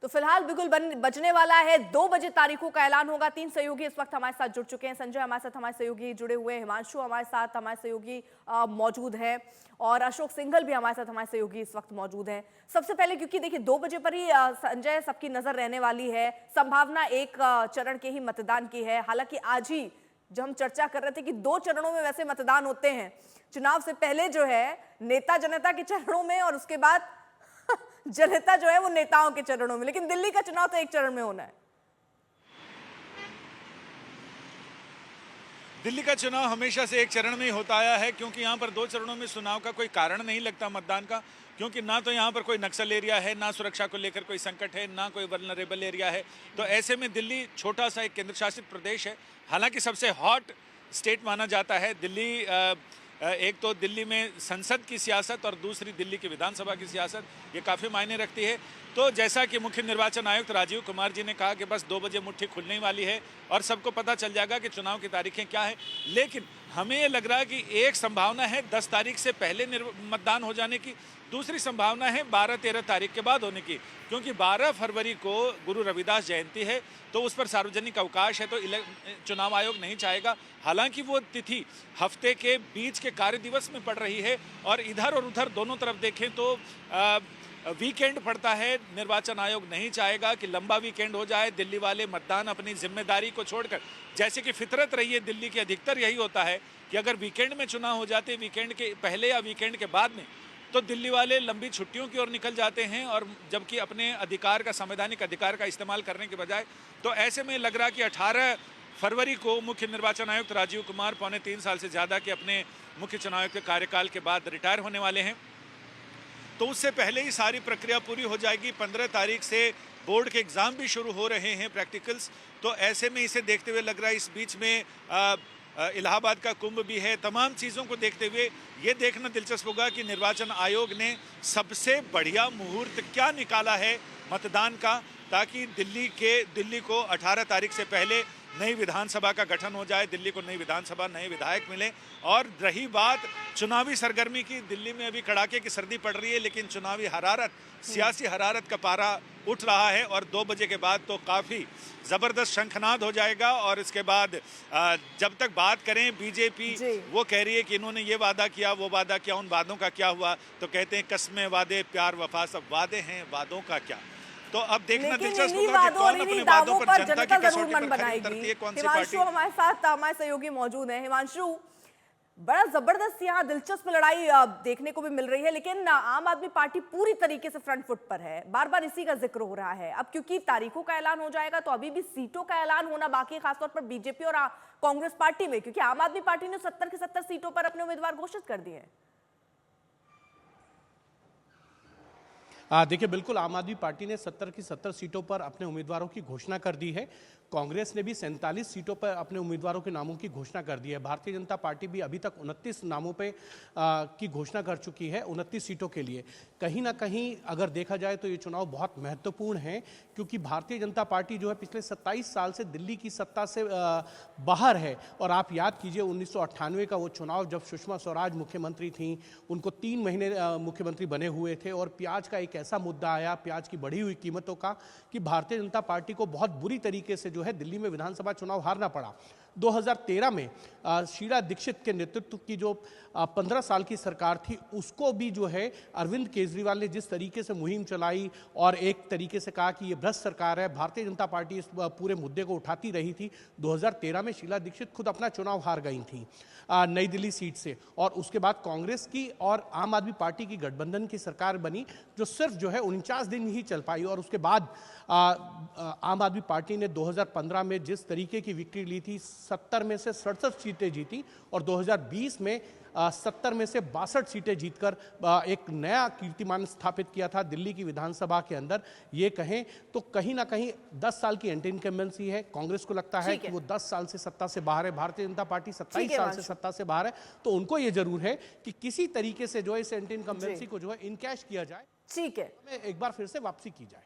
तो फिलहाल बिल्कुल बजने वाला है 2 बजे तारीखों का ऐलान होगा। 3 सहयोगी इस वक्त हमारे साथ जुड़ चुके हैं। संजय हमारे साथ, हमारे सहयोगी जुड़े हुए हैं, हिमांशु हमारे साथ, हमारे सहयोगी मौजूद है, और अशोक सिंघल भी हमारे साथ, हमारे सहयोगी इस वक्त मौजूद है। सबसे पहले क्योंकि देखिए 2 बजे पर ही संजय सबकी नजर रहने वाली है, संभावना एक चरण के ही मतदान की है। हालांकि आज ही जब हम चर्चा कर रहे थे कि 2 चरणों में वैसे मतदान होते हैं, चुनाव से पहले जो है नेता जनता के चरणों में, और उसके बाद जनता जो है वो नेताओं के चरणों में। लेकिन दिल्ली का चुनाव तो एक चरण में होना है। दिल्ली का चुनाव हमेशा से एक चरण में ही होता आया है, क्योंकि यहाँ पर 2 चरणों में चुनाव का कोई कारण नहीं लगता मतदान का, क्योंकि ना तो यहाँ पर कोई नक्सल एरिया है, ना सुरक्षा को लेकर कोई संकट है, ना कोई वल्नरेबल एरिया है। तो ऐसे में दिल्ली छोटा सा एक केंद्र शासित प्रदेश है, हालांकि सबसे हॉट स्टेट माना जाता है। दिल्ली एक तो दिल्ली में संसद की सियासत और दूसरी दिल्ली की विधानसभा की सियासत, ये काफ़ी मायने रखती है। तो जैसा कि मुख्य निर्वाचन आयुक्त राजीव कुमार जी ने कहा कि बस 2 बजे मुट्ठी खुलने वाली है और सबको पता चल जाएगा कि चुनाव की तारीखें क्या है। लेकिन हमें ये लग रहा है कि एक संभावना है 10 तारीख से पहले मतदान हो जाने की, दूसरी संभावना है 12-13 तारीख के बाद होने की, क्योंकि 12 फरवरी को गुरु रविदास जयंती है, तो उस पर सार्वजनिक अवकाश है, तो चुनाव आयोग नहीं चाहेगा। हालांकि वो तिथि हफ्ते के बीच के कार्य दिवस में पड़ रही है, और इधर और उधर दोनों तरफ देखें तो वीकेंड पड़ता है। निर्वाचन आयोग नहीं चाहेगा कि लंबा वीकेंड हो जाए, दिल्ली वाले मतदान अपनी जिम्मेदारी को छोड़कर, जैसे कि फितरत रही है दिल्ली की, अधिकतर यही होता है कि अगर वीकेंड में चुनाव हो जाते, वीकेंड के पहले या वीकेंड के बाद में, तो दिल्ली वाले लंबी छुट्टियों की ओर निकल जाते हैं, और जबकि अपने अधिकार का, संवैधानिक अधिकार का इस्तेमाल करने के बजाय। तो ऐसे में लग रहा कि 18 फरवरी को मुख्य निर्वाचन आयुक्त राजीव कुमार 3.25 साल से ज़्यादा के अपने मुख्य चुनाव आयुक्त के कार्यकाल के बाद रिटायर होने वाले हैं, तो उससे पहले ही सारी प्रक्रिया पूरी हो जाएगी। 15 तारीख से बोर्ड के एग्ज़ाम भी शुरू हो रहे हैं, प्रैक्टिकल्स। तो ऐसे में इसे देखते हुए लग रहा है इस बीच में इलाहाबाद का कुंभ भी है। तमाम चीज़ों को देखते हुए ये देखना दिलचस्प होगा कि निर्वाचन आयोग ने सबसे बढ़िया मुहूर्त क्या निकाला है मतदान का, ताकि दिल्ली को 18 तारीख से पहले नई विधानसभा का गठन हो जाए, दिल्ली को नई विधानसभा, नए विधायक मिले। और रही बात चुनावी सरगर्मी की, दिल्ली में अभी कड़ाके की सर्दी पड़ रही है, लेकिन चुनावी हरारत, सियासी हरारत का पारा उठ रहा है, और 2 बजे के बाद तो काफ़ी ज़बरदस्त शंखनाद हो जाएगा। और इसके बाद जब तक बात करें बीजेपी, वो कह रही है कि इन्होंने ये वादा किया, वो वादा किया, उन वादों का क्या हुआ? तो कहते हैं कसमें, वादे, प्यार, वफा सब वादे हैं, वादों का क्या? तो अब देखना दिलचस्प होगा कि कौन अपने वादों पर जनता की कसौटी पर खरी उतरती है, कौन सी पार्टी। हिमांशु हमारे साथ, हमारे सहयोगी मौजूद हैं। हिमांशु, बड़ा जबरदस्त यहाँ दिलचस्प लड़ाई देखने को भी मिल रही है, लेकिन आम आदमी पार्टी पूरी तरीके से फ्रंट फुट पर है। बार बार इसी का जिक्र हो रहा है। अब क्योंकि तारीखों का ऐलान हो जाएगा, तो अभी भी सीटों का ऐलान होना बाकी है, खासतौर पर बीजेपी और कांग्रेस पार्टी में, क्योंकि आम आदमी पार्टी ने 70 की 70 सीटों पर अपने उम्मीदवार घोषित कर दिए हैं। देखिए, बिल्कुल आम आदमी पार्टी ने 70 की 70 सीटों पर अपने उम्मीदवारों की घोषणा कर दी है। कांग्रेस ने भी 47 सीटों पर अपने उम्मीदवारों के नामों की घोषणा कर दी है। भारतीय जनता पार्टी भी अभी तक 29 नामों पे की घोषणा कर चुकी है, 29 सीटों के लिए। कहीं ना कहीं अगर देखा जाए तो ये चुनाव बहुत महत्वपूर्ण है, क्योंकि भारतीय जनता पार्टी जो है पिछले 27 साल से दिल्ली की सत्ता से बाहर है। और आप याद कीजिए 1998 का वो चुनाव, जब सुषमा स्वराज मुख्यमंत्री थी, उनको 3 महीने मुख्यमंत्री बने हुए थे, और प्याज का एक ऐसा मुद्दा आया, प्याज की बढ़ी हुई कीमतों का, कि भारतीय जनता पार्टी को बहुत बुरी तरीके से जो है दिल्ली में विधानसभा चुनाव हारना पड़ा। 2013 में शीला दीक्षित के नेतृत्व की जो 15 साल की सरकार थी, उसको भी जो है अरविंद केजरीवाल ने जिस तरीके से मुहिम चलाई और एक तरीके से कहा कि ये भ्रष्ट सरकार है, भारतीय जनता पार्टी इस पूरे मुद्दे को उठाती रही थी। 2013 में शीला दीक्षित खुद अपना चुनाव हार गई थी नई दिल्ली सीट से, और उसके बाद कांग्रेस की और आम आदमी पार्टी की गठबंधन की सरकार बनी, जो सिर्फ जो है 49 दिन ही चल पाई। और उसके बाद आम आदमी पार्टी ने 2015 में जिस तरीके की विक्ट्री ली थी, 70 में से 67 सीटें जीती, और 2020 में 70 में से 62 सीटें जीतकर एक नया कीर्तिमान स्थापित किया था दिल्ली की विधानसभा के अंदर। ये कहें तो कहीं ना कहीं 10 साल की एंटी इनकम्बेंसी है। कांग्रेस को लगता है कि वो 10 साल से सत्ता से बाहर है, भारतीय जनता पार्टी 27 साल से सत्ता से बाहर है। तो उनको ये जरूर है कि किसी तरीके से जो है इस एंटी इनकम्बेंसी को जो है इनकैश किया जाए, ठीक है, एक बार फिर से वापसी की जाए।